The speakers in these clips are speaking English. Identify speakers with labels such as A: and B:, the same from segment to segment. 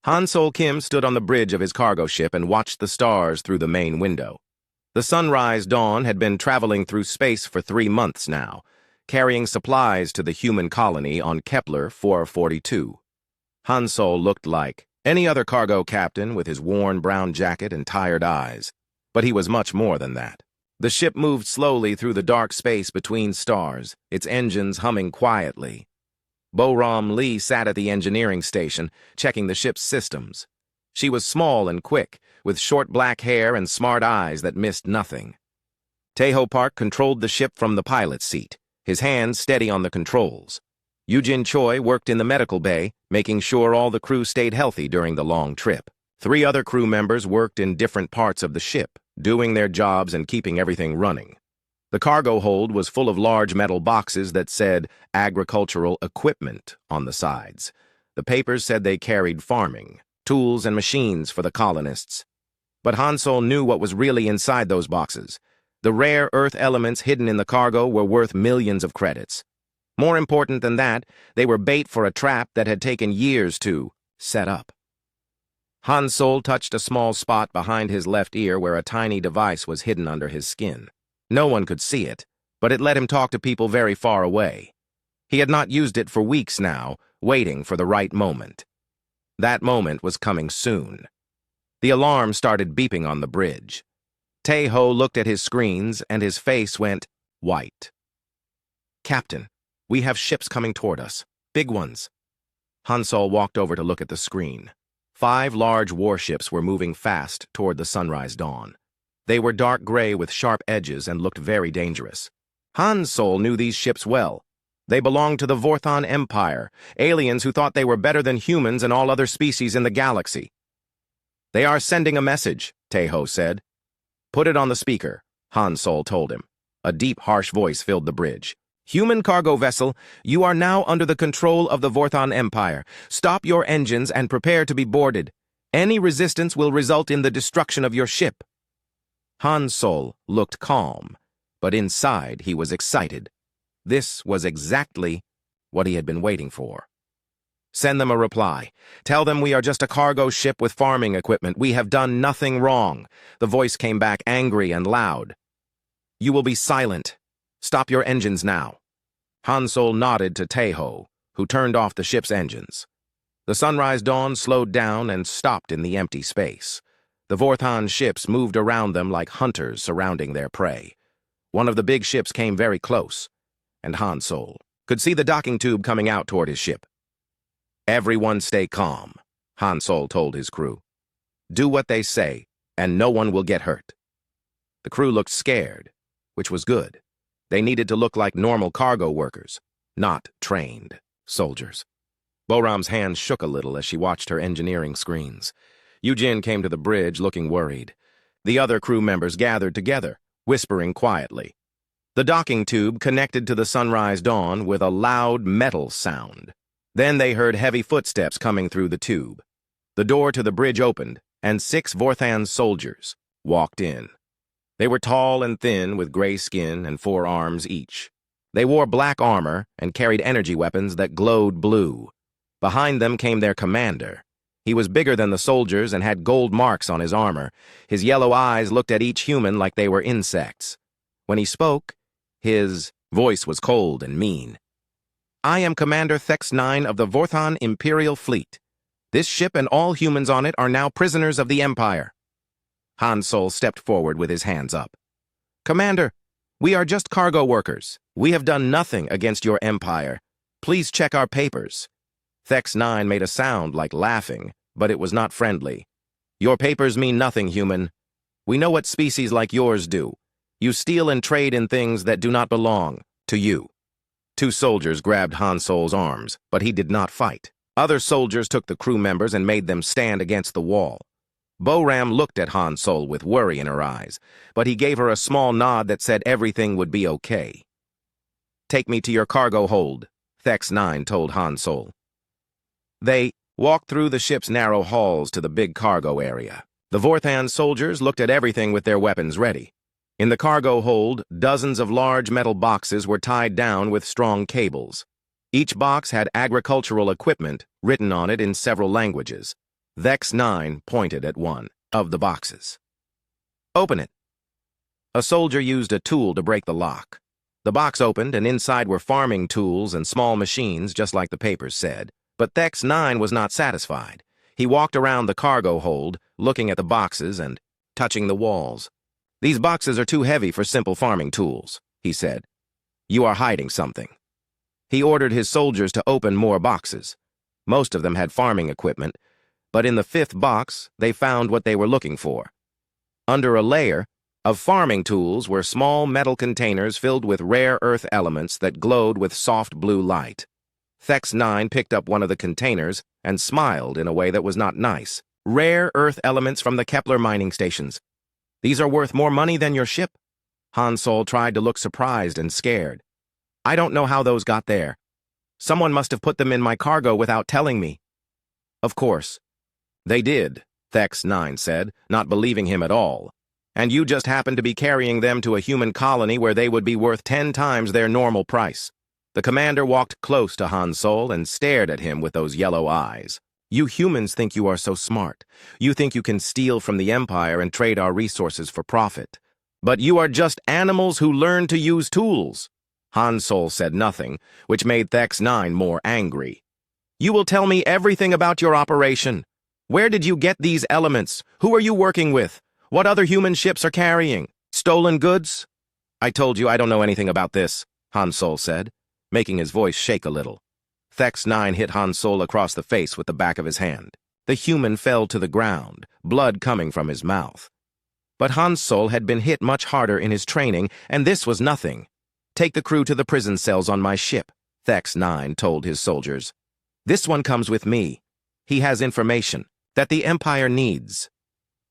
A: Han Sol Kim stood on the bridge of his cargo ship and watched the stars through the main window. The Sunrise Dawn had been traveling through space for 3 months now, carrying supplies to the human colony on Kepler 442. Han Sol looked like any other cargo captain with his worn brown jacket and tired eyes, but he was much more than that. The ship moved slowly through the dark space between stars, its engines humming quietly. Bo-Ram Lee sat at the engineering station, checking the ship's systems. She was small and quick, with short black hair and smart eyes that missed nothing. Tae-ho Park controlled the ship from the pilot's seat, his hands steady on the controls. Yoo-Jin Choi worked in the medical bay, making sure all the crew stayed healthy during the long trip. 3 other crew members worked in different parts of the ship, doing their jobs and keeping everything running. The cargo hold was full of large metal boxes that said agricultural equipment on the sides. The papers said they carried farming, tools and machines for the colonists. But Han Sol knew what was really inside those boxes. The rare earth elements hidden in the cargo were worth millions of credits. More important than that, they were bait for a trap that had taken years to set up. Han Sol touched a small spot behind his left ear where a tiny device was hidden under his skin. No one could see it, but it let him talk to people very far away. He had not used it for weeks now, waiting for the right moment. That moment was coming soon. The alarm started beeping on the bridge. Tae-ho looked at his screens, and his face went white. "Captain, we have ships coming toward us. Big ones." Han Sol walked over to look at the screen. 5 large warships were moving fast toward the Sunrise Dawn. They were dark gray with sharp edges and looked very dangerous. Han Sol knew these ships well. They belonged to the Vorthon Empire, aliens who thought they were better than humans and all other species in the galaxy. "They are sending a message," Tae-ho said. "Put it on the speaker," Han Sol told him. A deep, harsh voice filled the bridge. "Human cargo vessel, you are now under the control of the Vorthon Empire. Stop your engines and prepare to be boarded. Any resistance will result in the destruction of your ship." Han Sol looked calm, but inside he was excited. This was exactly what he had been waiting for. "Send them a reply. Tell them we are just a cargo ship with farming equipment. We have done nothing wrong." The voice came back angry and loud. "You will be silent. Stop your engines now." Han Sol nodded to Tae-ho, who turned off the ship's engines. The Sunrise Dawn slowed down and stopped in the empty space. The Vorthon ships moved around them like hunters surrounding their prey. One of the big ships came very close, and Han Sol could see the docking tube coming out toward his ship. "Everyone stay calm," Han Sol told his crew. "Do what they say, and no one will get hurt." The crew looked scared, which was good. They needed to look like normal cargo workers, not trained soldiers. Bo-Ram's hands shook a little as she watched her engineering screens. Yoo-Jin came to the bridge looking worried. The other crew members gathered together, whispering quietly. The docking tube connected to the Sunrise Dawn with a loud metal sound. Then they heard heavy footsteps coming through the tube. The door to the bridge opened, and 6 Vorthon soldiers walked in. They were tall and thin with gray skin and 4 arms each. They wore black armor and carried energy weapons that glowed blue. Behind them came their commander. He was bigger than the soldiers and had gold marks on his armor. His yellow eyes looked at each human like they were insects. When he spoke, his voice was cold and mean. "I am Commander Thex 9 of the Vorthon Imperial Fleet. This ship and all humans on it are now prisoners of the Empire." Han Sol stepped forward with his hands up. "Commander, we are just cargo workers. We have done nothing against your empire. Please check our papers." Thex 9 made a sound like laughing, but it was not friendly. "Your papers mean nothing, human. We know what species like yours do. You steal and trade in things that do not belong to you." 2 soldiers grabbed Han Sol's arms, but he did not fight. Other soldiers took the crew members and made them stand against the wall. Bo-Ram looked at Han Sol with worry in her eyes, but he gave her a small nod that said everything would be okay. "Take me to your cargo hold," Thex 9 told Han Sol. They walked through the ship's narrow halls to the big cargo area. The Vorthon soldiers looked at everything with their weapons ready. In the cargo hold, dozens of large metal boxes were tied down with strong cables. Each box had agricultural equipment written on it in several languages. Vex-9 pointed at one of the boxes. Open it. A soldier used a tool to break the lock. The box opened, and inside were farming tools and small machines, just like the papers said. But Vex-9 was not satisfied. He walked around the cargo hold, looking at the boxes and touching the walls. "These boxes are too heavy for simple farming tools," he said. "You are hiding something." He ordered his soldiers to open more boxes. Most of them had farming equipment, but in the fifth box, they found what they were looking for. Under a layer of farming tools were small metal containers filled with rare earth elements that glowed with soft blue light. Vex-9 picked up one of the containers and smiled in a way that was not nice. "Rare earth elements from the Kepler mining stations. These are worth more money than your ship?" Han Sol tried to look surprised and scared. "I don't know how those got there. Someone must have put them in my cargo without telling me." "Of course. They did," Vex-9 said, not believing him at all. "And you just happened to be carrying them to a human colony where they would be worth 10 times their normal price." The commander walked close to Han Sol and stared at him with those yellow eyes. "You humans think you are so smart. You think you can steal from the Empire and trade our resources for profit. But you are just animals who learn to use tools." Han Sol said nothing, which made Vex-9 more angry. "You will tell me everything about your operation. Where did you get these elements? Who are you working with? What other human ships are carrying? Stolen goods?" "I told you I don't know anything about this," Han Sol said, making his voice shake a little. Vex-9 hit Han Sol across the face with the back of his hand. The human fell to the ground, blood coming from his mouth. But Han Sol had been hit much harder in his training, and this was nothing. "Take the crew to the prison cells on my ship," Vex-9 told his soldiers. "This one comes with me. He has information that the Empire needs."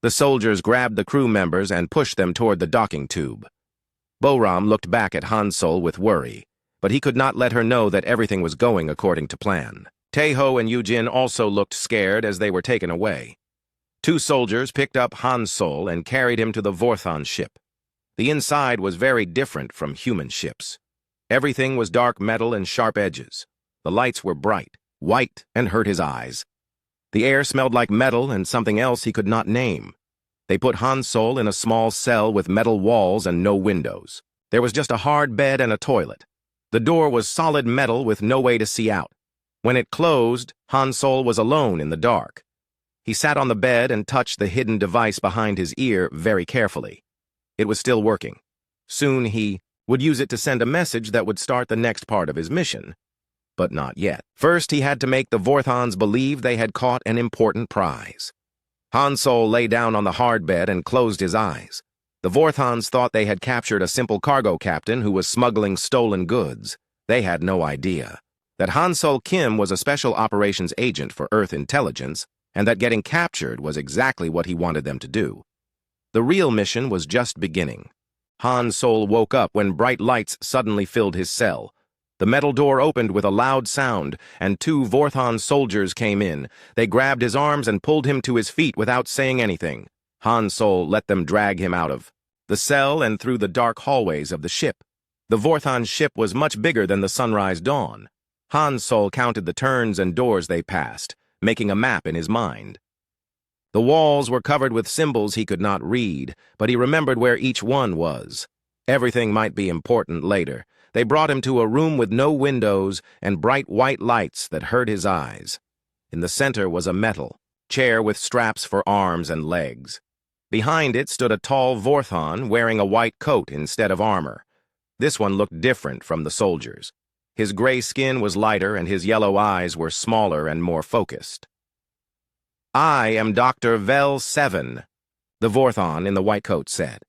A: The soldiers grabbed the crew members and pushed them toward the docking tube. Boram looked back at Han Sol with worry, but he could not let her know that everything was going according to plan. Taeho and Yujin also looked scared as they were taken away. 2 soldiers picked up Han Sol and carried him to the Vorthon ship. The inside was very different from human ships. Everything was dark metal and sharp edges. The lights were bright, white, and hurt his eyes. The air smelled like metal and something else he could not name. They put Han Sol in a small cell with metal walls and no windows. There was just a hard bed and a toilet. The door was solid metal with no way to see out. When it closed, Han Sol was alone in the dark. He sat on the bed and touched the hidden device behind his ear very carefully. It was still working. Soon he would use it to send a message that would start the next part of his mission. But not yet. First, he had to make the Vorthons believe they had caught an important prize. Han Sol lay down on the hard bed and closed his eyes. The Vorthons thought they had captured a simple cargo captain who was smuggling stolen goods. They had no idea that Han Sol Kim was a special operations agent for Earth intelligence, and that getting captured was exactly what he wanted them to do. The real mission was just beginning. Han Sol woke up when bright lights suddenly filled his cell. The metal door opened with a loud sound, and 2 Vorthon soldiers came in. They grabbed his arms and pulled him to his feet without saying anything. Han Sol let them drag him out of the cell and through the dark hallways of the ship. The Vorthon ship was much bigger than the Sunrise Dawn. Han Sol counted the turns and doors they passed, making a map in his mind. The walls were covered with symbols he could not read, but he remembered where each one was. Everything might be important later. They brought him to a room with no windows and bright white lights that hurt his eyes. In the center was a metal chair with straps for arms and legs. Behind it stood a tall Vorthon wearing a white coat instead of armor. This one looked different from the soldiers. His gray skin was lighter and his yellow eyes were smaller and more focused. "I am Dr. Vel-7, the Vorthon in the white coat said.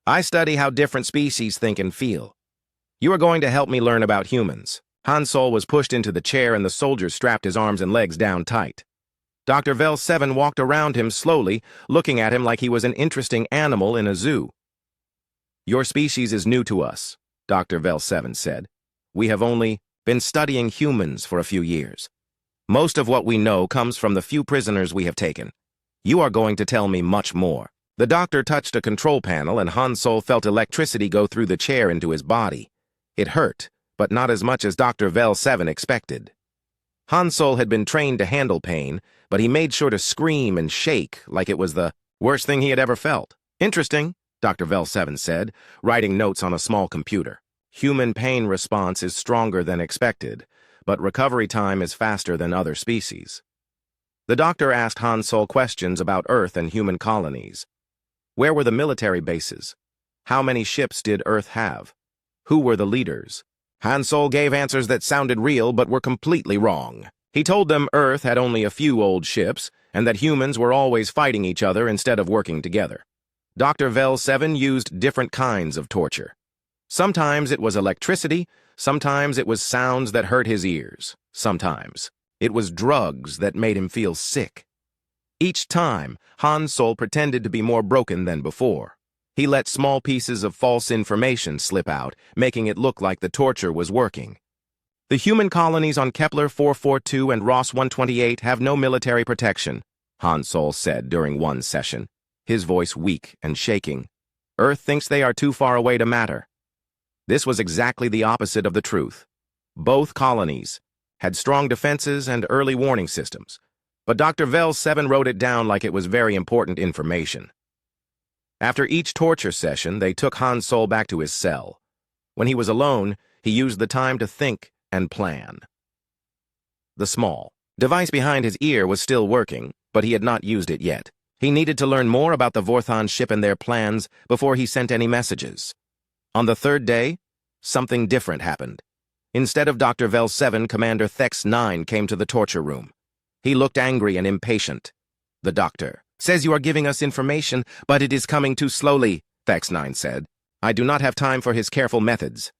A: "I study how different species think and feel. You are going to help me learn about humans." Han Sol was pushed into the chair and the soldiers strapped his arms and legs down tight. Dr. Vel-7 walked around him slowly, looking at him like he was an interesting animal in a zoo. "Your species is new to us," Dr. Vel-7 said. "We have only been studying humans for a few years. Most of what we know comes from the few prisoners we have taken. You are going to tell me much more." The doctor touched a control panel and Han Sol felt electricity go through the chair into his body. It hurt, but not as much as Dr. Vel-7 expected. Han Solo had been trained to handle pain, but he made sure to scream and shake like it was the worst thing he had ever felt. Interesting, Dr. Vel 7 said, writing notes on a small computer. Human pain response is stronger than expected, but recovery time is faster than other species. The doctor asked Han Solo questions about Earth and human colonies. Where were the military bases? How many ships did Earth have? Who were the leaders? Han Solo gave answers that sounded real but were completely wrong. He told them Earth had only a few old ships and that humans were always fighting each other instead of working together. Dr. Vel 7 used different kinds of torture. Sometimes it was electricity, sometimes it was sounds that hurt his ears, sometimes it was drugs that made him feel sick. Each time, Han Solo pretended to be more broken than before. He let small pieces of false information slip out, making it look like the torture was working. The human colonies on Kepler 442 and Ross 128 have no military protection, Han Solo said during one session, his voice weak and shaking. Earth thinks they are too far away to matter. This was exactly the opposite of the truth. Both colonies had strong defenses and early warning systems, but Dr. Vel 7 wrote it down like it was very important information. After each torture session, they took Han Solo back to his cell. When he was alone, he used the time to think and plan. The small device behind his ear was still working, but he had not used it yet. He needed to learn more about the Vorthon ship and their plans before he sent any messages. On the third day, something different happened. Instead of Dr. Vel 7, Commander Thex 9 came to the torture room. He looked angry and impatient. The doctor says you are giving us information, but it is coming too slowly, Thex 9 said. I do not have time for his careful methods.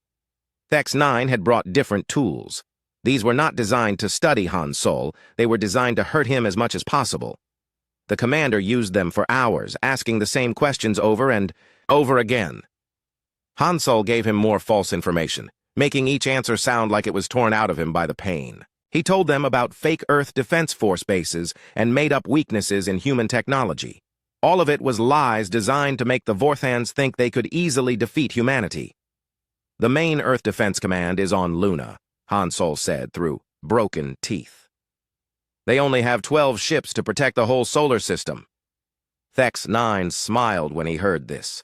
A: Thex 9 had brought different tools. These were not designed to study Han Solo, they were designed to hurt him as much as possible. The commander used them for hours, asking the same questions over and over again. Han Solo gave him more false information, making each answer sound like it was torn out of him by the pain. He told them about fake Earth Defense Force bases and made-up weaknesses in human technology. All of it was lies designed to make the Vorthans think they could easily defeat humanity. The main Earth Defense Command is on Luna, Han Solo said through broken teeth. They only have 12 ships to protect the whole solar system. Thex 9 smiled when he heard this.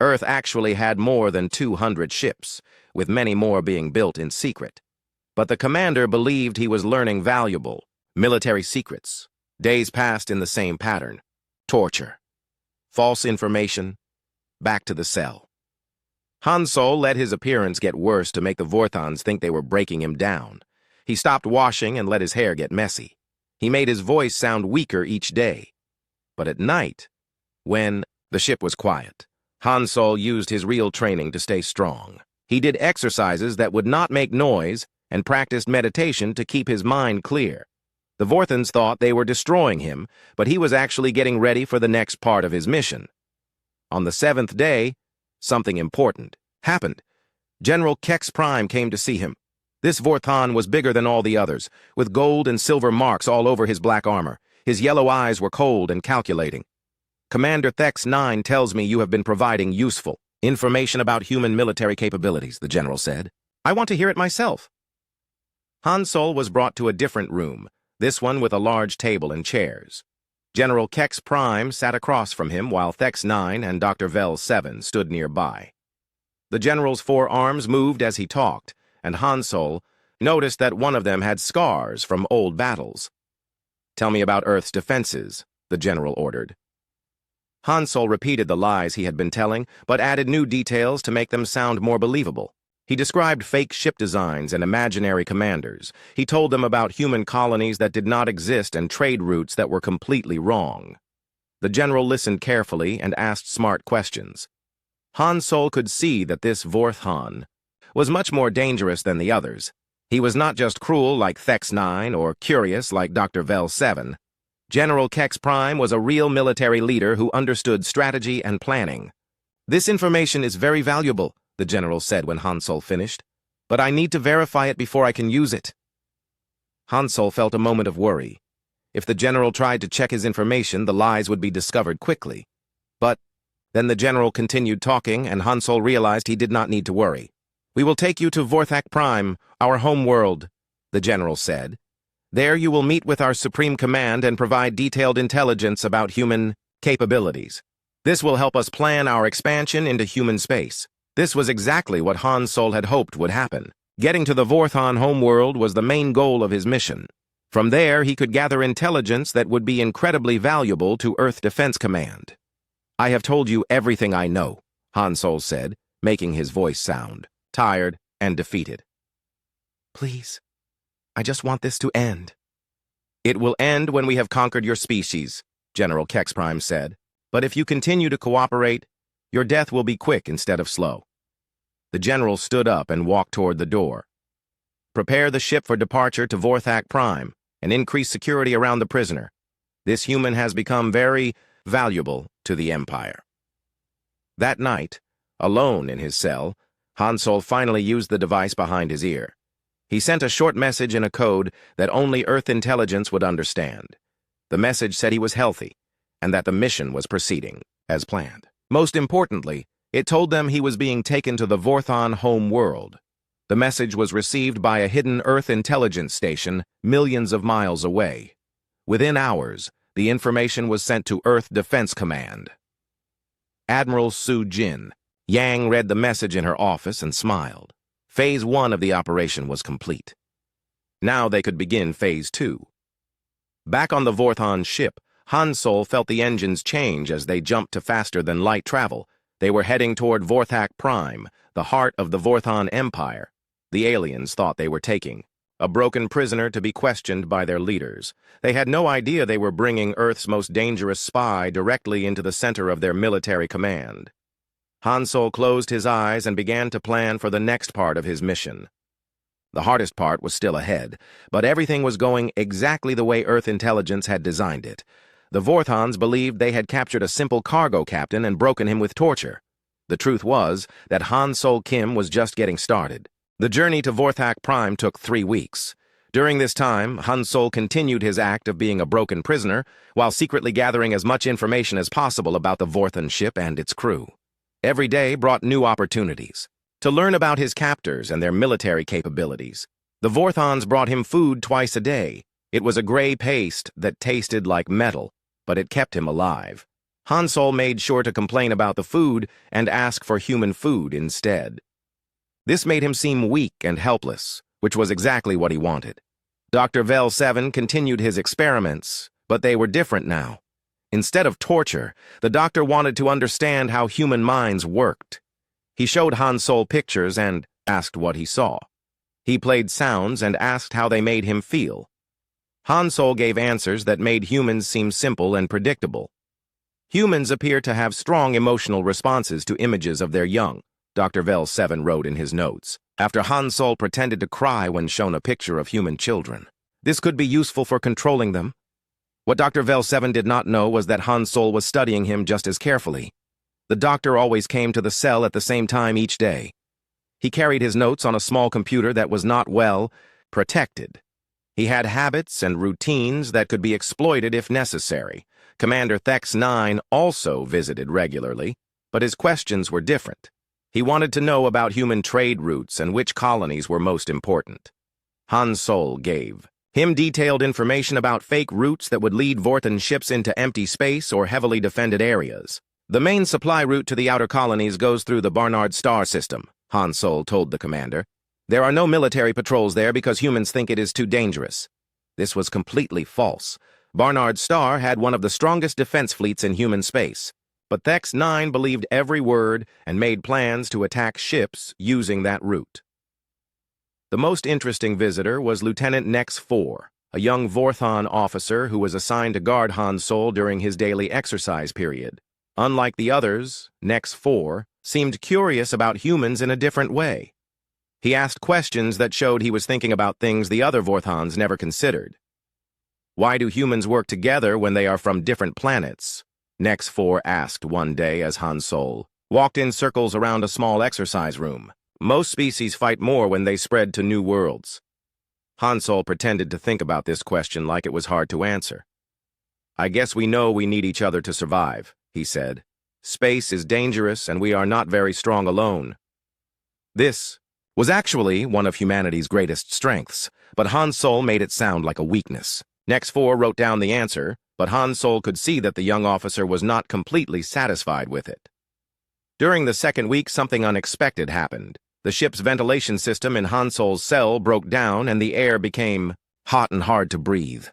A: Earth actually had more than 200 ships, with many more being built in secret. But the commander believed he was learning valuable military secrets. Days passed in the same pattern. Torture. False information. Back to the cell. Han Solo let his appearance get worse to make the Vorthons think they were breaking him down. He stopped washing and let his hair get messy. He made his voice sound weaker each day. But at night, when the ship was quiet, Han Solo used his real training to stay strong. He did exercises that would not make noise and practiced meditation to keep his mind clear. The Vorthans thought they were destroying him, but he was actually getting ready for the next part of his mission. On the 7th day, something important happened. General Kex Prime came to see him. This Vorthon was bigger than all the others, with gold and silver marks all over his black armor. His yellow eyes were cold and calculating. Commander Thex 9 tells me you have been providing useful information about human military capabilities, the general said. I want to hear it myself. Han Solo was brought to a different room, this one with a large table and chairs. General Kex Prime sat across from him while Thex 9 and Dr. Vel 7 stood nearby. The general's 4 arms moved as he talked, and Han Solo noticed that one of them had scars from old battles. Tell me about Earth's defenses, the general ordered. Han Solo repeated the lies he had been telling, but added new details to make them sound more believable. He described fake ship designs and imaginary commanders. He told them about human colonies that did not exist and trade routes that were completely wrong. The general listened carefully and asked smart questions. Han Solo could see that this Vorthon was much more dangerous than the others. He was not just cruel like Thex 9 or curious like Dr. Vel 7. General Kex Prime was a real military leader who understood strategy and planning. This information is very valuable, the general said when Han Solo finished, but I need to verify it before I can use it. Han Solo felt a moment of worry. If the general tried to check his information, the lies would be discovered quickly. But then the general continued talking, and Han Solo realized he did not need to worry. We will take you to Vorthak Prime, our home world, the general said. There you will meet with our Supreme Command and provide detailed intelligence about human capabilities. This will help us plan our expansion into human space. This was exactly what Han Solo had hoped would happen. Getting to the Vorthon homeworld was the main goal of his mission. From there, he could gather intelligence that would be incredibly valuable to Earth Defense Command. "I have told you everything I know," Han Solo said, making his voice sound tired and defeated. "Please, I just want this to end." "It will end when we have conquered your species," General Kex Prime said. "But if you continue to cooperate, your death will be quick instead of slow." The general stood up and walked toward the door. "Prepare the ship for departure to Vorthak Prime and increase security around the prisoner. This human has become very valuable to the Empire." That night, alone in his cell, Han Solo finally used the device behind his ear. He sent a short message in a code that only Earth intelligence would understand. The message said he was healthy and that the mission was proceeding as planned. Most importantly, it told them he was being taken to the Vorthon home world. The message was received by a hidden Earth intelligence station millions of miles away. Within hours, the information was sent to Earth Defense Command. Admiral Su Jin. Yang read the message in her office and smiled. Phase 1 of the operation was complete. Now they could begin Phase 2. Back on the Vorthon ship, Han Solo felt the engines change as they jumped to faster-than-light travel. They were heading toward Vorthak Prime, the heart of the Vorthon Empire. The aliens thought they were taking a broken prisoner to be questioned by their leaders. They had no idea they were bringing Earth's most dangerous spy directly into the center of their military command. Han Solo closed his eyes and began to plan for the next part of his mission. The hardest part was still ahead, but everything was going exactly the way Earth intelligence had designed it. The Vorthons believed they had captured a simple cargo captain and broken him with torture. The truth was that Han Solo Kim was just getting started. The journey to Vorthak Prime took 3 weeks. During this time, Han Solo continued his act of being a broken prisoner while secretly gathering as much information as possible about the Vorthon ship and its crew. Every day brought new opportunities to learn about his captors and their military capabilities. The Vorthons brought him food twice a day. It was a gray paste that tasted like metal, but it kept him alive. Han Solo made sure to complain about the food and ask for human food instead. This made him seem weak and helpless, which was exactly what he wanted. Dr. Vel 7 continued his experiments, but they were different now. Instead of torture, the doctor wanted to understand how human minds worked. He showed Han Solo pictures and asked what he saw. He played sounds and asked how they made him feel. Han Solo gave answers that made humans seem simple and predictable. Humans appear to have strong emotional responses to images of their young, Dr. Vel 7 wrote in his notes, after Han Solo pretended to cry when shown a picture of human children. This could be useful for controlling them. What Dr. Vel 7 did not know was that Han Solo was studying him just as carefully. The doctor always came to the cell at the same time each day. He carried his notes on a small computer that was not well protected. He had habits and routines that could be exploited if necessary. Commander Thex 9 also visited regularly, but his questions were different. He wanted to know about human trade routes and which colonies were most important. Han Solo gave him detailed information about fake routes that would lead Vorthon ships into empty space or heavily defended areas. The main supply route to the outer colonies goes through the Barnard Star system, Han Solo told the commander. There are no military patrols there because humans think it is too dangerous. This was completely false. Barnard Star had one of the strongest defense fleets in human space. But Thex 9 believed every word and made plans to attack ships using that route. The most interesting visitor was Lieutenant Nex 4, a young Vorthon officer who was assigned to guard Han Solo during his daily exercise period. Unlike the others, Nex 4 seemed curious about humans in a different way. He asked questions that showed he was thinking about things the other Vorthons never considered. Why do humans work together when they are from different planets? Nex 4 asked one day as Han Solo walked in circles around a small exercise room. Most species fight more when they spread to new worlds. Han Solo pretended to think about this question like it was hard to answer. I guess we know we need each other to survive, he said. Space is dangerous and we are not very strong alone. This was actually one of humanity's greatest strengths, but Han Sol made it sound like a weakness. Next 4 wrote down the answer, but Han Sol could see that the young officer was not completely satisfied with it. During the second week, something unexpected happened. The ship's ventilation system in Han Sol's cell broke down and the air became hot and hard to breathe.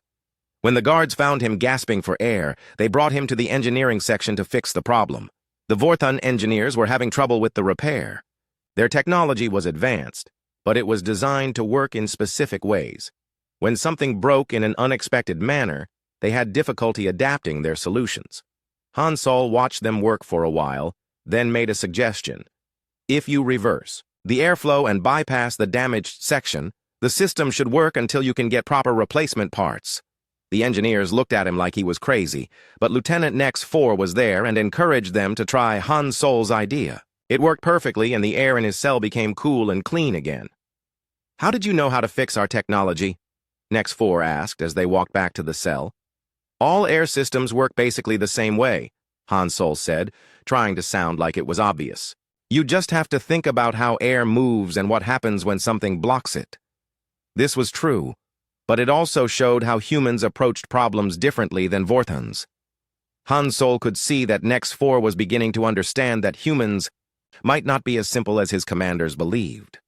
A: When the guards found him gasping for air, they brought him to the engineering section to fix the problem. The Vorthon engineers were having trouble with the repair. Their technology was advanced, but it was designed to work in specific ways. When something broke in an unexpected manner, they had difficulty adapting their solutions. Han Sol watched them work for a while, then made a suggestion. If you reverse the airflow and bypass the damaged section, the system should work until you can get proper replacement parts. The engineers looked at him like he was crazy, but Lieutenant Nex 4 was there and encouraged them to try Han Sol's idea. It worked perfectly and the air in his cell became cool and clean again. "How did you know how to fix our technology?" Nex 4 asked as they walked back to the cell. "All air systems work basically the same way," Han Sol said, trying to sound like it was obvious. "You just have to think about how air moves and what happens when something blocks it." This was true, but it also showed how humans approached problems differently than Vorthons. Han Sol could see that Nex 4 was beginning to understand that humans might not be as simple as his commanders believed.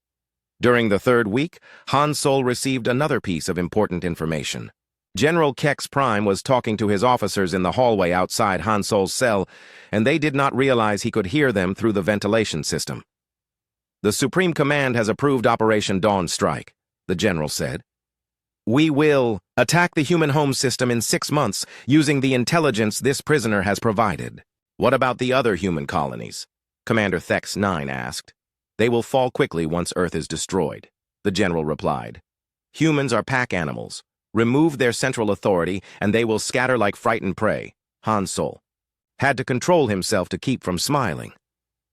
A: During the third week, Han Sol received another piece of important information. General Kex Prime was talking to his officers in the hallway outside Han Sol's cell, and they did not realize he could hear them through the ventilation system. "The Supreme Command has approved Operation Dawn Strike," the general said. "We will attack the human home system in 6 months using the intelligence this prisoner has provided." "What about the other human colonies?" Commander Thex 9 asked. "They will fall quickly once Earth is destroyed," the general replied. "Humans are pack animals. Remove their central authority and they will scatter like frightened prey." Han Sol had to control himself to keep from smiling.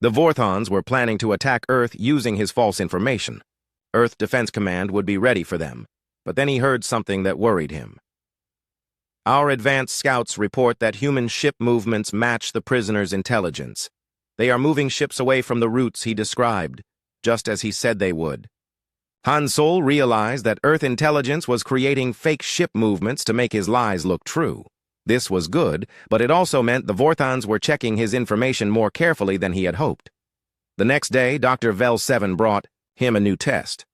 A: The Vorthons were planning to attack Earth using his false information. Earth Defense Command would be ready for them. But then he heard something that worried him. "Our advanced scouts report that human ship movements match the prisoner's intelligence. They are moving ships away from the routes he described, just as he said they would." Han Sol realized that Earth intelligence was creating fake ship movements to make his lies look true. This was good, but it also meant the Vorthons were checking his information more carefully than he had hoped. The next day, Dr. Vel 7 brought him a new test.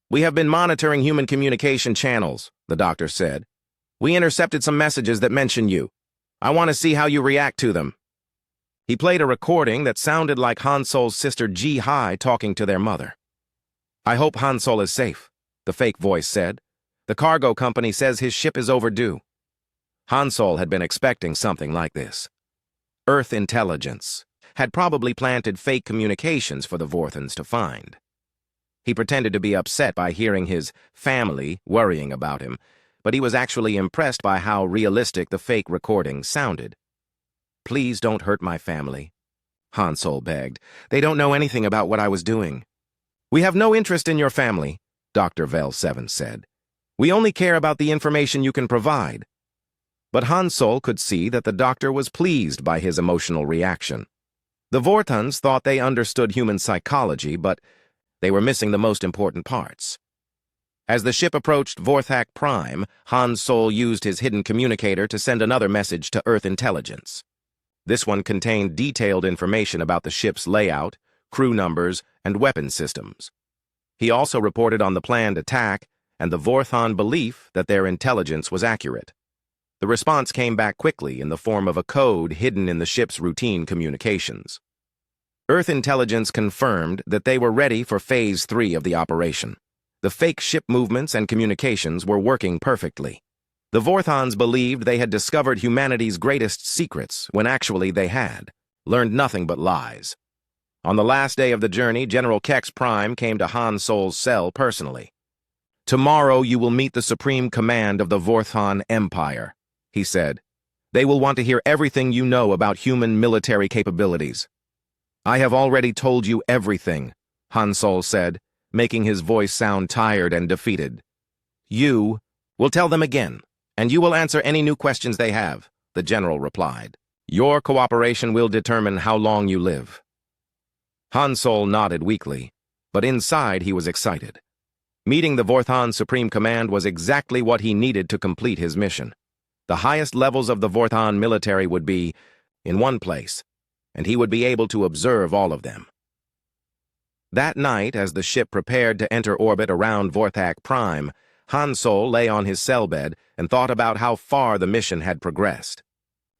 A: "We have been monitoring human communication channels," the doctor said. "We intercepted some messages that mention you. I want to see how you react to them." He played a recording that sounded like Han Sol's sister Ji-Hai talking to their mother. "I hope Han Sol is safe," the fake voice said. "The cargo company says his ship is overdue." Han Sol had been expecting something like this. Earth intelligence had probably planted fake communications for the Vorthons to find. He pretended to be upset by hearing his family worrying about him, but he was actually impressed by how realistic the fake recording sounded. "Please don't hurt my family," Han Sol begged. "They don't know anything about what I was doing." "We have no interest in your family," Dr. Vel 7 said. "We only care about the information you can provide." But Han Sol could see that the doctor was pleased by his emotional reaction. The Vorthons thought they understood human psychology, but they were missing the most important parts. As the ship approached Vorthak Prime, Han Sol used his hidden communicator to send another message to Earth intelligence. This one contained detailed information about the ship's layout, crew numbers, and weapon systems. He also reported on the planned attack and the Vorthon belief that their intelligence was accurate. The response came back quickly in the form of a code hidden in the ship's routine communications. Earth intelligence confirmed that they were ready for Phase 3 of the operation. The fake ship movements and communications were working perfectly. The Vorthons believed they had discovered humanity's greatest secrets when actually they had learned nothing but lies. On the last day of the journey, General Kex Prime came to Han Sol's cell personally. "Tomorrow you will meet the Supreme Command of the Vorthon Empire," he said. "They will want to hear everything you know about human military capabilities." "I have already told you everything," Han Sol said, making his voice sound tired and defeated. "You will tell them again, and you will answer any new questions they have," the general replied. "Your cooperation will determine how long you live." Han Sol nodded weakly. but inside he was excited. Meeting the Vorthon Supreme Command was exactly what he needed to complete his mission. The highest levels of the Vorthon military would be in one place, and he would be able to observe all of them. That night, as the ship prepared to enter orbit around Vorthak Prime, Han Sol lay on his cell bed and thought about how far the mission had progressed.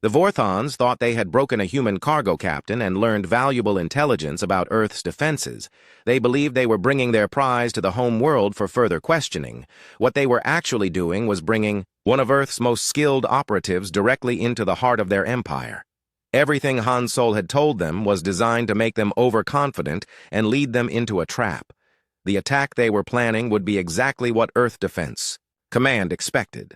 A: The Vorthons thought they had broken a human cargo captain and learned valuable intelligence about Earth's defenses. They believed they were bringing their prize to the home world for further questioning. What they were actually doing was bringing one of Earth's most skilled operatives directly into the heart of their empire. Everything Han Sol had told them was designed to make them overconfident and lead them into a trap. The attack they were planning would be exactly what Earth Defense Command expected.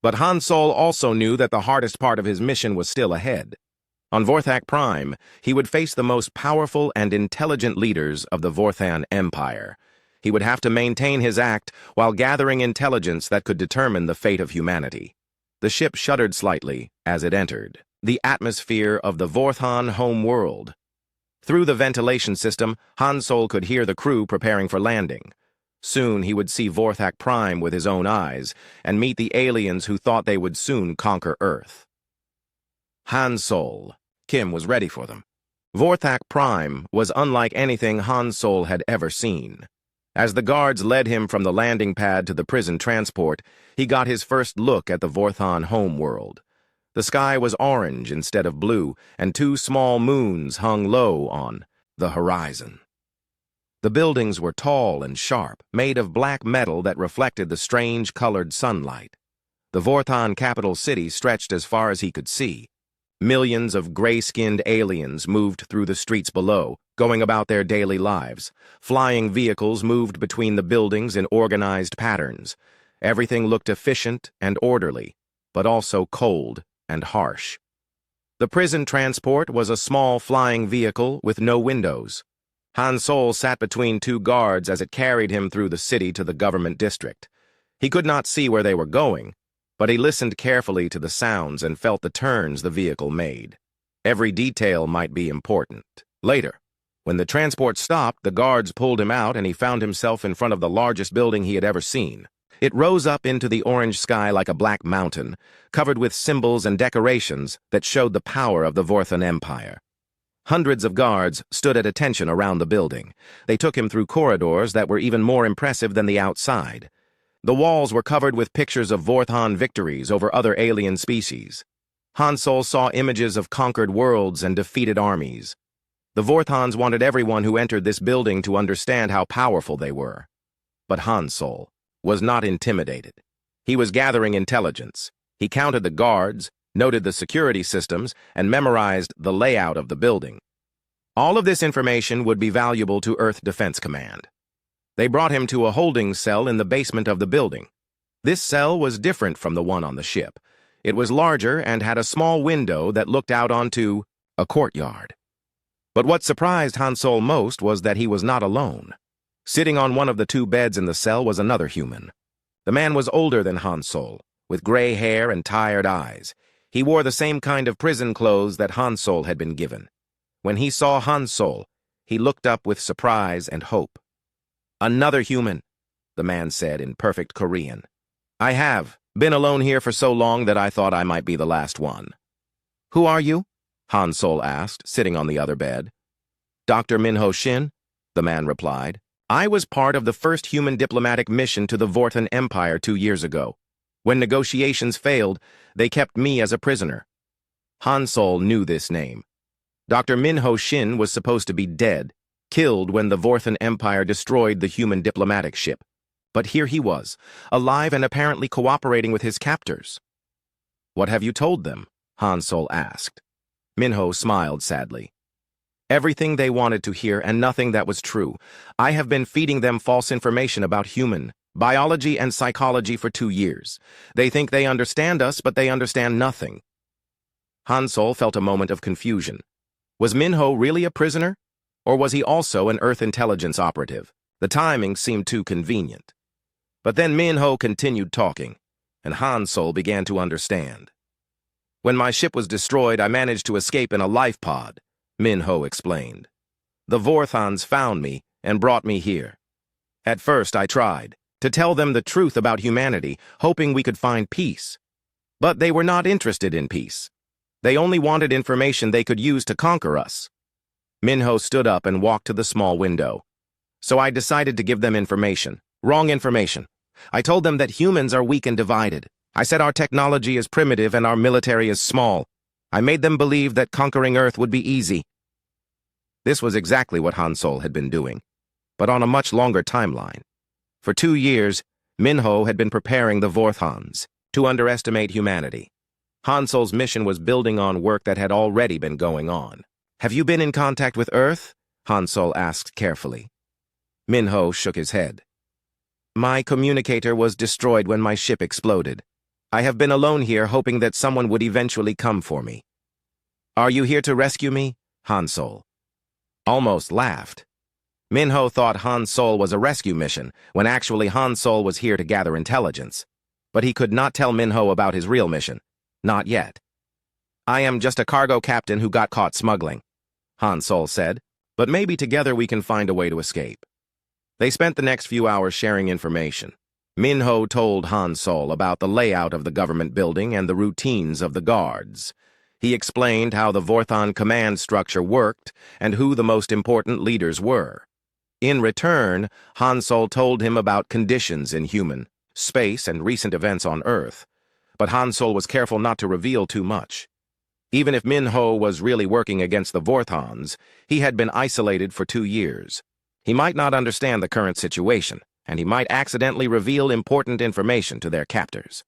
A: But Han Sol also knew that the hardest part of his mission was still ahead. On Vorthak Prime, he would face the most powerful and intelligent leaders of the Vorthan Empire. He would have to maintain his act while gathering intelligence that could determine the fate of humanity. The ship shuddered slightly as it entered the atmosphere of the Vorthon home world. Through the ventilation system, Han Sol could hear the crew preparing for landing. Soon he would see Vorthak Prime with his own eyes and meet the aliens who thought they would soon conquer Earth. Han Sol. Kim was ready for them. Vorthak Prime was unlike anything Han Sol had ever seen. As the guards led him from the landing pad to the prison transport, he got his first look at the Vorthon home world. The sky was orange instead of blue, and two small moons hung low on the horizon. The buildings were tall and sharp, made of black metal that reflected the strange colored sunlight. The Vorthon capital city stretched as far as he could see. Millions of gray-skinned aliens moved through the streets below, going about their daily lives. Flying vehicles moved between the buildings in organized patterns. Everything looked efficient and orderly, but also cold and harsh. The prison transport was a small flying vehicle with no windows. Han Sol sat between two guards as it carried him through the city to the government district. He could not see where they were going, but he listened carefully to the sounds and felt the turns the vehicle made. Every detail might be important. Later, when the transport stopped, the guards pulled him out and he found himself in front of the largest building he had ever seen. It rose up into the orange sky like a black mountain, covered with symbols and decorations that showed the power of the Vorthon Empire. Hundreds of guards stood at attention around the building. They took him through corridors that were even more impressive than the outside. The walls were covered with pictures of Vorthon victories over other alien species. Han Sol saw images of conquered worlds and defeated armies. The Vorthons wanted everyone who entered this building to understand how powerful they were. But Han Sol was not intimidated. He was gathering intelligence. He counted the guards, noted the security systems, and memorized the layout of the building. All of this information would be valuable to Earth Defense Command. They brought him to a holding cell in the basement of the building. This cell was different from the one on the ship. It was larger and had a small window that looked out onto a courtyard. But what surprised Han Sol most was that he was not alone. Sitting on one of the two beds in the cell was another human. The man was older than Han Sol, with gray hair and tired eyes. He wore the same kind of prison clothes that Han Sol had been given. When he saw Han Sol, he looked up with surprise and hope. "Another human," the man said in perfect Korean. "I have been alone here for so long that I thought I might be the last one." "Who are you?" Han Sol asked, sitting on the other bed. "Dr. Minho Shin," the man replied. "I was part of the first human diplomatic mission to the Vorthon Empire 2 years ago. When negotiations failed, they kept me as a prisoner." Han Sol knew this name. Dr. Minho Shin was supposed to be dead, killed when the Vorthon Empire destroyed the human diplomatic ship. But here he was, alive and apparently cooperating with his captors. "What have you told them?" Han Sol asked. Minho smiled sadly. "Everything they wanted to hear and nothing that was true. I have been feeding them false information about human biology and psychology for 2 years. They think they understand us, but they understand nothing." Han Sol felt a moment of confusion. Was Minho really a prisoner? Or was he also an Earth intelligence operative? The timing seemed too convenient. But then Minho continued talking, and Han Sol began to understand. "When my ship was destroyed, I managed to escape in a life pod," Minho explained. "The Vorthons found me and brought me here. At first, I tried to tell them the truth about humanity, hoping we could find peace. But they were not interested in peace. They only wanted information they could use to conquer us. Minho stood up and walked to the small window. So I decided to give them information. Wrong information. I told them that humans are weak and divided. I said our technology is primitive and our military is small. I made them believe that conquering Earth would be easy. This was exactly what Han Sol had been doing, but on a much longer timeline. For 2 years, Minho had been preparing the Vorthons to underestimate humanity. Han Sol's mission was building on work that had already been going on. Have you been in contact with Earth? Han Sol asked carefully. Minho shook his head. My communicator was destroyed when my ship exploded. I have been alone here hoping that someone would eventually come for me. Are you here to rescue me? Han Sol almost laughed. Minho thought Han Sol was a rescue mission, when actually Han Sol was here to gather intelligence. But he could not tell Minho about his real mission. Not yet. I am just a cargo captain who got caught smuggling, Han Sol said, but maybe together we can find a way to escape. They spent the next few hours sharing information. Minho told Han Sol about the layout of the government building and the routines of the guards. He explained how the Vorthon command structure worked and who the most important leaders were. In return, Han Sol told him about conditions in human, space, and recent events on Earth. But Han Sol was careful not to reveal too much. Even if Minho was really working against the Vorthons, he had been isolated for 2 years. He might not understand the current situation, and he might accidentally reveal important information to their captors.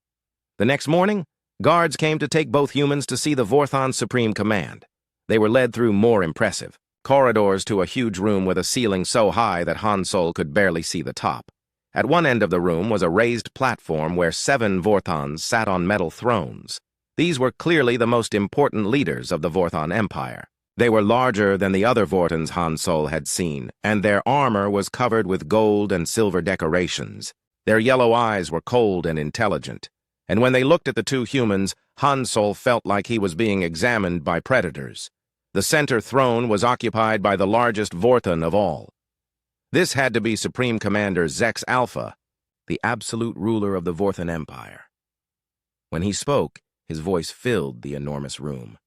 A: The next morning, guards came to take both humans to see the Vorthon Supreme Command. They were led through more impressive corridors to a huge room with a ceiling so high that Han Sol could barely see the top. At one end of the room was a raised platform where 7 Vorthons sat on metal thrones. These were clearly the most important leaders of the Vorthon Empire. They were larger than the other Vorthons Han Sol had seen, and their armor was covered with gold and silver decorations. Their yellow eyes were cold and intelligent, and when they looked at the 2 humans, Han Sol felt like he was being examined by predators. The center throne was occupied by the largest Vorthon of all. This had to be Supreme Commander Zex Alpha, the absolute ruler of the Vorthon Empire. When he spoke, his voice filled the enormous room.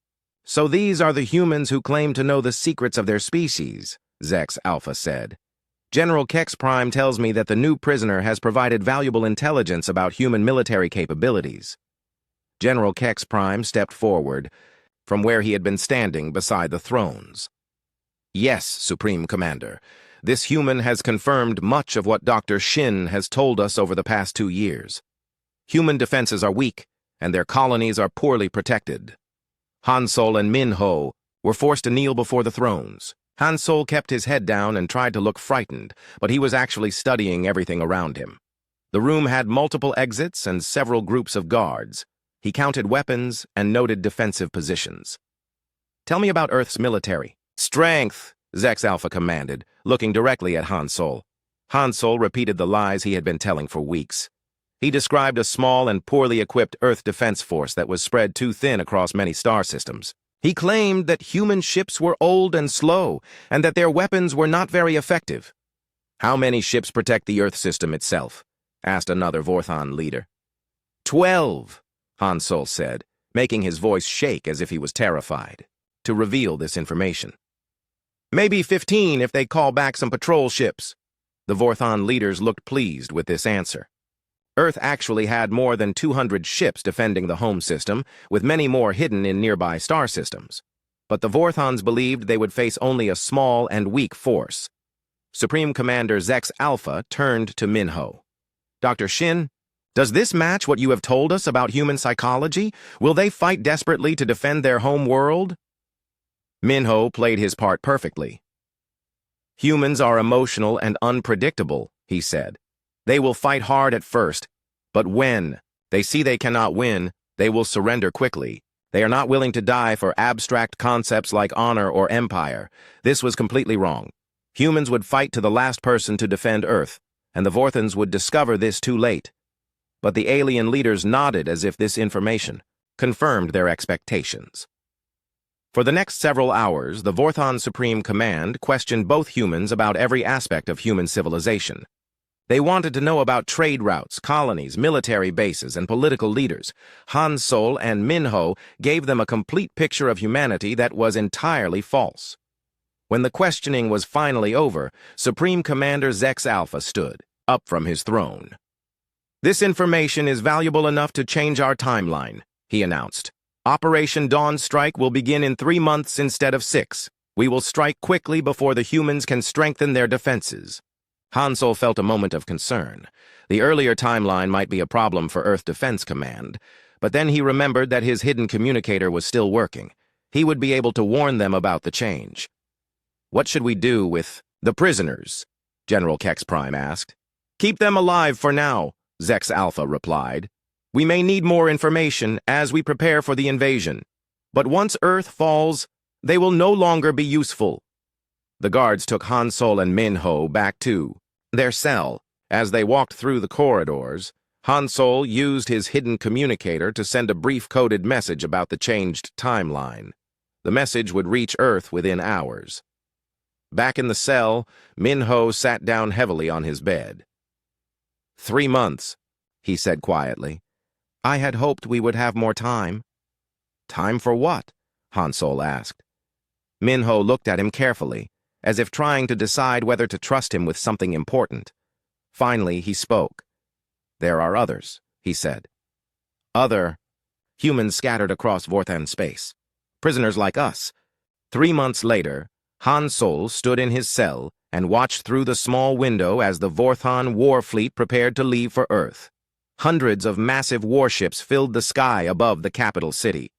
A: So these are the humans who claim to know the secrets of their species, Zex Alpha said. General Kex Prime tells me that the new prisoner has provided valuable intelligence about human military capabilities. General Kex Prime stepped forward from where he had been standing beside the thrones. Yes, Supreme Commander. This human has confirmed much of what Dr. Shin has told us over the past 2 years. Human defenses are weak, and their colonies are poorly protected. Han Sol and Minho were forced to kneel before the thrones. Han Sol kept his head down and tried to look frightened, but he was actually studying everything around him. The room had multiple exits and several groups of guards. He counted weapons and noted defensive positions. Tell me about Earth's military. Strength, Zex Alpha commanded, looking directly at Han Sol. Han Sol repeated the lies he had been telling for weeks. He described a small and poorly equipped Earth defense force that was spread too thin across many star systems. He claimed that human ships were old and slow, and that their weapons were not very effective. How many ships protect the Earth system itself? Asked another Vorthon leader. 12, Han Sol said, making his voice shake as if he was terrified to reveal this information. Maybe 15 if they call back some patrol ships. The Vorthon leaders looked pleased with this answer. Earth actually had more than 200 ships defending the home system, with many more hidden in nearby star systems. But the Vorthons believed they would face only a small and weak force. Supreme Commander Zex Alpha turned to Minho. Dr. Shin, does this match what you have told us about human psychology? Will they fight desperately to defend their home world? Minho played his part perfectly. Humans are emotional and unpredictable, he said. They will fight hard at first, but when they see they cannot win, they will surrender quickly. They are not willing to die for abstract concepts like honor or empire. This was completely wrong. Humans would fight to the last person to defend Earth, and the Vorthons would discover this too late. But the alien leaders nodded as if this information confirmed their expectations. For the next several hours, the Vorthon Supreme Command questioned both humans about every aspect of human civilization. They wanted to know about trade routes, colonies, military bases, and political leaders. Han Sol and Min Ho gave them a complete picture of humanity that was entirely false. When the questioning was finally over, Supreme Commander Zex Alpha stood up from his throne. "This information is valuable enough to change our timeline," he announced. "Operation Dawn Strike will begin in 3 months instead of 6. We will strike quickly before the humans can strengthen their defenses." Han Sol felt a moment of concern. The earlier timeline might be a problem for Earth Defense Command, but then he remembered that his hidden communicator was still working. He would be able to warn them about the change. "What should we do with the prisoners?" General Kex Prime asked. "Keep them alive for now," Zex Alpha replied. "We may need more information as we prepare for the invasion. But once Earth falls, they will no longer be useful." The guards took Han Sol and Min Ho back to their cell. As they walked through the corridors, Han Sol used his hidden communicator to send a brief coded message about the changed timeline. The message would reach Earth within hours. Back in the cell, Min Ho sat down heavily on his bed. 3 months, he said quietly. "I had hoped we would have more time." "Time for what?" Han Sol asked. Min Ho looked at him carefully, as if trying to decide whether to trust him with something important. Finally, he spoke. "There are others," he said. "Other humans scattered across Vorthan space. Prisoners like us." 3 months later, Han Sol stood in his cell and watched through the small window as the Vorthon war fleet prepared to leave for Earth. Hundreds of massive warships filled the sky above the capital city.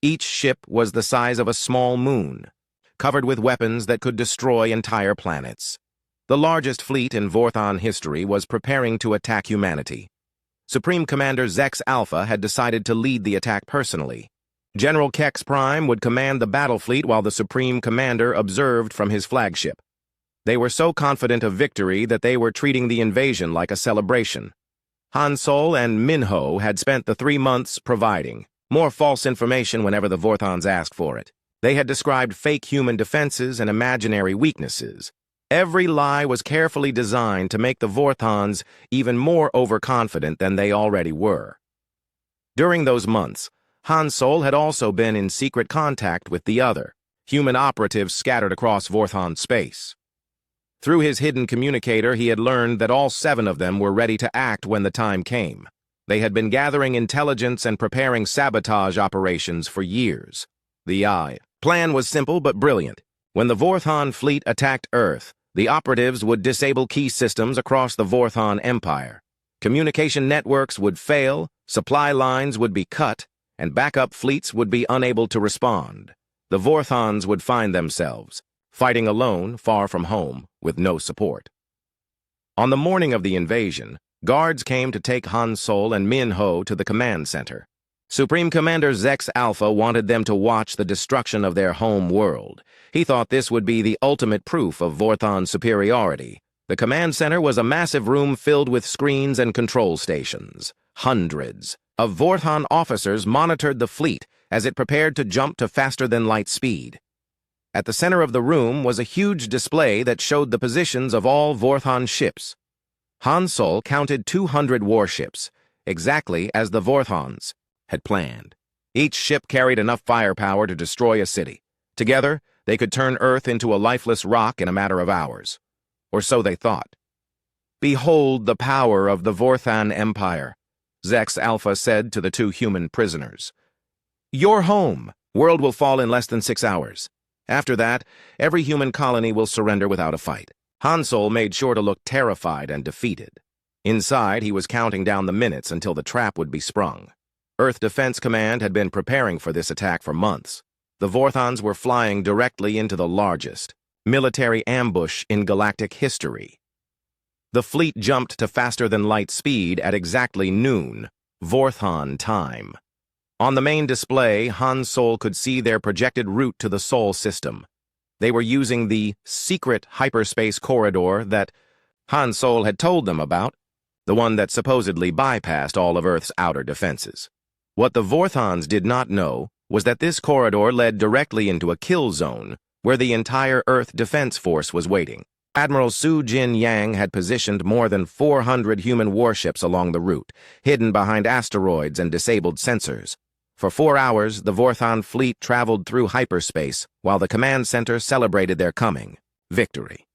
A: Each ship was the size of a small moon, covered with weapons that could destroy entire planets. The largest fleet in Vorthon history was preparing to attack humanity. Supreme Commander Zex Alpha had decided to lead the attack personally. General Kex Prime would command the battle fleet while the Supreme Commander observed from his flagship. They were so confident of victory that they were treating the invasion like a celebration. Han Sol and Min Ho had spent the 3 months providing more false information whenever the Vorthons asked for it. They had described fake human defenses and imaginary weaknesses. Every lie was carefully designed to make the Vorthons even more overconfident than they already were. During those months, Han Sol had also been in secret contact with the other human operatives scattered across Vorthon space. Through his hidden communicator, he had learned that all 7 of them were ready to act when the time came. They had been gathering intelligence and preparing sabotage operations for years. The plan was simple but brilliant. When the Vorthon fleet attacked Earth, the operatives would disable key systems across the Vorthon Empire. Communication networks would fail, supply lines would be cut, and backup fleets would be unable to respond. The Vorthons would find themselves fighting alone, far from home, with no support. On the morning of the invasion, guards came to take Han Sol and Min Ho to the command center. Supreme Commander Zex Alpha wanted them to watch the destruction of their home world. He thought this would be the ultimate proof of Vorthon's superiority. The command center was a massive room filled with screens and control stations. Hundreds of Vorthon officers monitored the fleet as it prepared to jump to faster-than-light speed. At the center of the room was a huge display that showed the positions of all Vorthon ships. Han Sol counted 200 warships, exactly as the Vorthons had planned. Each ship carried enough firepower to destroy a city. Together, they could turn Earth into a lifeless rock in a matter of hours. Or so they thought. "Behold the power of the Vorthon Empire," Zex Alpha said to the 2 human prisoners. "Your home. World will fall in less than 6 hours. After that, every human colony will surrender without a fight." Han Sol made sure to look terrified and defeated. Inside, he was counting down the minutes until the trap would be sprung. Earth Defense Command had been preparing for this attack for months. The Vorthons were flying directly into the largest military ambush in galactic history. The fleet jumped to faster-than-light speed at exactly noon, Vorthon time. On the main display, Han Sol could see their projected route to the Sol system. They were using the secret hyperspace corridor that Han Sol had told them about, the one that supposedly bypassed all of Earth's outer defenses. What the Vorthons did not know was that this corridor led directly into a kill zone where the entire Earth Defense Force was waiting. Admiral Su Jin Yang had positioned more than 400 human warships along the route, hidden behind asteroids and disabled sensors. For 4 hours, the Vorthon fleet traveled through hyperspace while the command center celebrated their coming victory.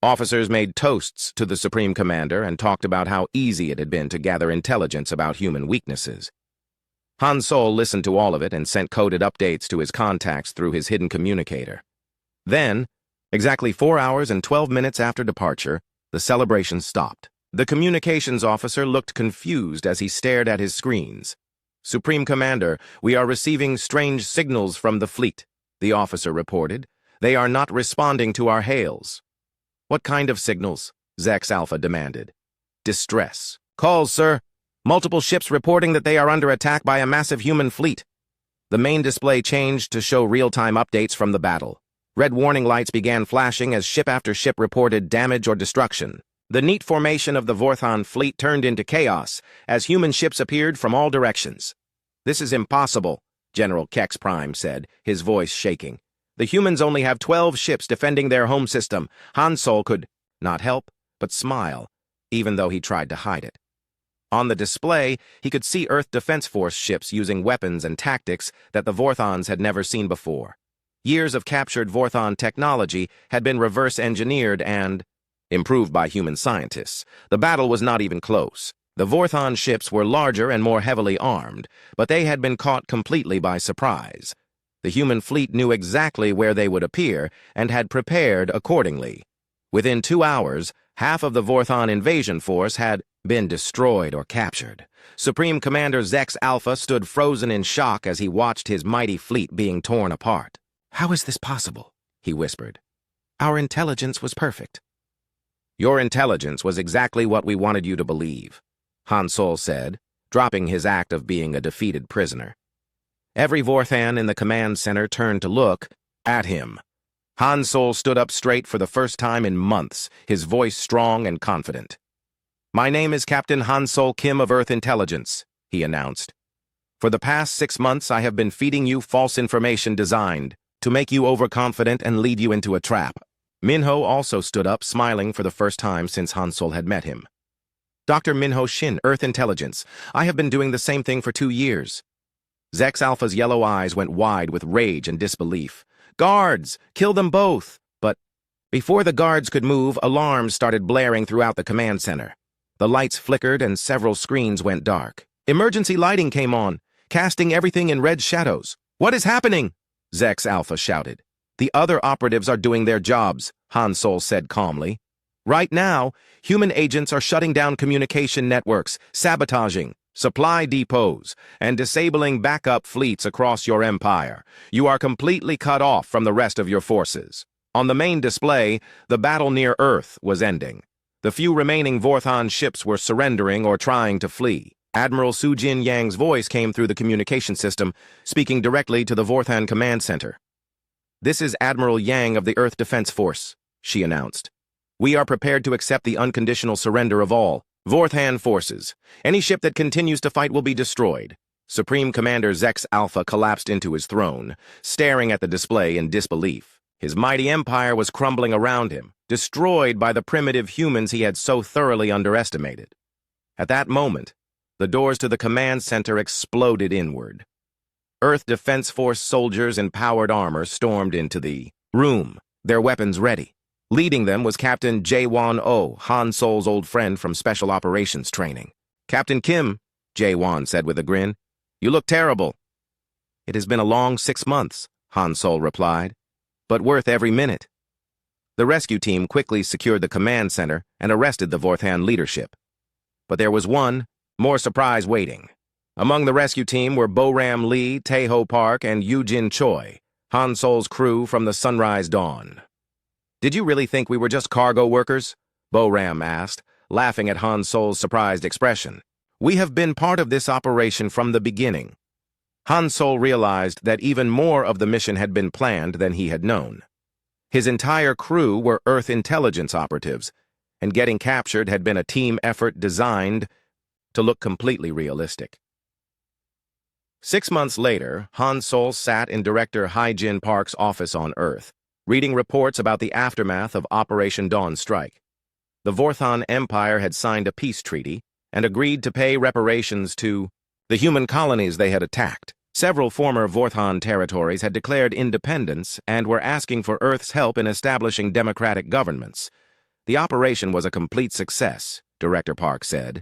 A: Officers made toasts to the Supreme Commander and talked about how easy it had been to gather intelligence about human weaknesses. Han Sol listened to all of it and sent coded updates to his contacts through his hidden communicator. Then, exactly 4 hours and 12 minutes after departure, the celebration stopped. The communications officer looked confused as he stared at his screens. "Supreme Commander, we are receiving strange signals from the fleet," the officer reported. "They are not responding to our hails." "What kind of signals?" Zex Alpha demanded. "Distress. Calls, sir. Multiple ships reporting that they are under attack by a massive human fleet." The main display changed to show real-time updates from the battle. Red warning lights began flashing as ship after ship reported damage or destruction. The neat formation of the Vorthon fleet turned into chaos as human ships appeared from all directions. "This is impossible," General Kex Prime said, his voice shaking. "The humans only have 12 ships defending their home system." Han Sol could not help but smile, even though he tried to hide it. On the display, he could see Earth Defense Force ships using weapons and tactics that the Vorthons had never seen before. Years of captured Vorthon technology had been reverse-engineered and improved by human scientists. The battle was not even close. The Vorthon ships were larger and more heavily armed, but they had been caught completely by surprise. The human fleet knew exactly where they would appear and had prepared accordingly. Within 2 hours, half of the Vorthon invasion force had been destroyed or captured. Supreme Commander Zex Alpha stood frozen in shock as he watched his mighty fleet being torn apart. "How is this possible?" he whispered. "Our intelligence was perfect." "Your intelligence was exactly what we wanted you to believe," Han Sol said, dropping his act of being a defeated prisoner. Every Vorthan in the command center turned to look at him. Han Sol stood up straight for the first time in months, his voice strong and confident. "My name is Captain Han Sol Kim of Earth Intelligence," he announced. "For the past 6 months, I have been feeding you false information designed to make you overconfident and lead you into a trap." Minho also stood up, smiling for the first time since Han Sol had met him. "Dr. Minho Shin, Earth Intelligence. I have been doing the same thing for 2 years. Zex Alpha's yellow eyes went wide with rage and disbelief. "Guards! Kill them both!" But before the guards could move, alarms started blaring throughout the command center. The lights flickered and several screens went dark. Emergency lighting came on, casting everything in red shadows. "What is happening?" Zex Alpha shouted. "The other operatives are doing their jobs," Han Sol said calmly. "Right now, human agents are shutting down communication networks, sabotaging supply depots, and disabling backup fleets across your empire. You are completely cut off from the rest of your forces." On the main display, the battle near Earth was ending. The few remaining Vorthon ships were surrendering or trying to flee. Admiral Su Jin Yang's voice came through the communication system, speaking directly to the Vorthon command center. "This is Admiral Yang of the Earth Defense Force," she announced. "We are prepared to accept the unconditional surrender of all Vorthon forces. Any ship that continues to fight will be destroyed." Supreme Commander Zex Alpha collapsed into his throne, staring at the display in disbelief. His mighty empire was crumbling around him, destroyed by the primitive humans he had so thoroughly underestimated. At that moment, the doors to the command center exploded inward. Earth Defense Force soldiers in powered armor stormed into the room, their weapons ready. Leading them was Captain Jae-Won Oh, Han Sol's old friend from Special Operations training. "Captain Kim," Jae-Won said with a grin, "you look terrible." "It has been a long 6 months," Han Sol replied, "but worth every minute." The rescue team quickly secured the command center and arrested the Vorthon leadership. But there was one more surprise waiting. Among the rescue team were Bo-Ram Lee, Tae-Ho Park, and Yoo-Jin Choi, Han Sol's crew from the Sunrise Dawn. "Did you really think we were just cargo workers?" Bo-Ram asked, laughing at Han Sol's surprised expression. "We have been part of this operation from the beginning." Han Sol realized that even more of the mission had been planned than he had known. His entire crew were Earth intelligence operatives, and getting captured had been a team effort designed to look completely realistic. 6 months later, Han Sol sat in Director Hai-Jin Park's office on Earth, reading reports about the aftermath of Operation Dawn Strike. The Vorthon Empire had signed a peace treaty and agreed to pay reparations to the human colonies they had attacked. Several former Vorthon territories had declared independence and were asking for Earth's help in establishing democratic governments. The operation was a complete success, Director Park said.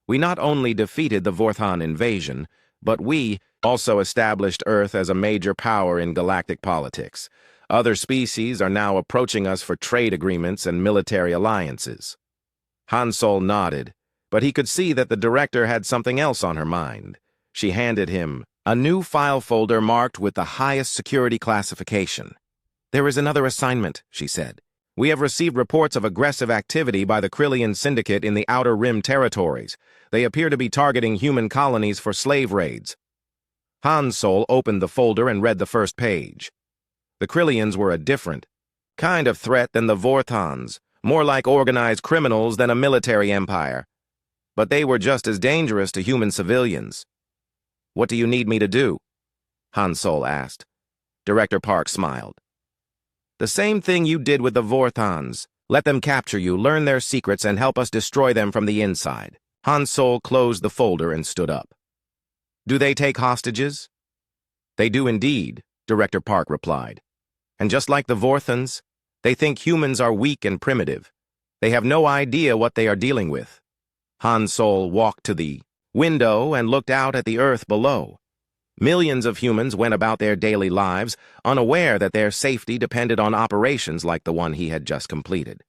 A: We not only defeated the Vorthon invasion, but we also established Earth as a major power in galactic politics. Other species are now approaching us for trade agreements and military alliances. Han Sol nodded, but he could see that the director had something else on her mind. She handed him a new file folder marked with the highest security classification. There is another assignment, she said. We have received reports of aggressive activity by the Krillian Syndicate in the Outer Rim territories. They appear to be targeting human colonies for slave raids. Han Sol opened the folder and read the first page. The Krillians were a different kind of threat than the Vorthons, more like organized criminals than a military empire. But they were just as dangerous to human civilians. What do you need me to do? Han Sol asked. Director Park smiled. The same thing you did with the Vorthons. Let them capture you, learn their secrets, and help us destroy them from the inside. Han Sol closed the folder and stood up. Do they take hostages? They do indeed, Director Park replied. And just like the Vorthons, they think humans are weak and primitive. They have no idea what they are dealing with. Han Sol walked to the window and looked out at the Earth below. Millions of humans went about their daily lives, unaware that their safety depended on operations like the one he had just completed.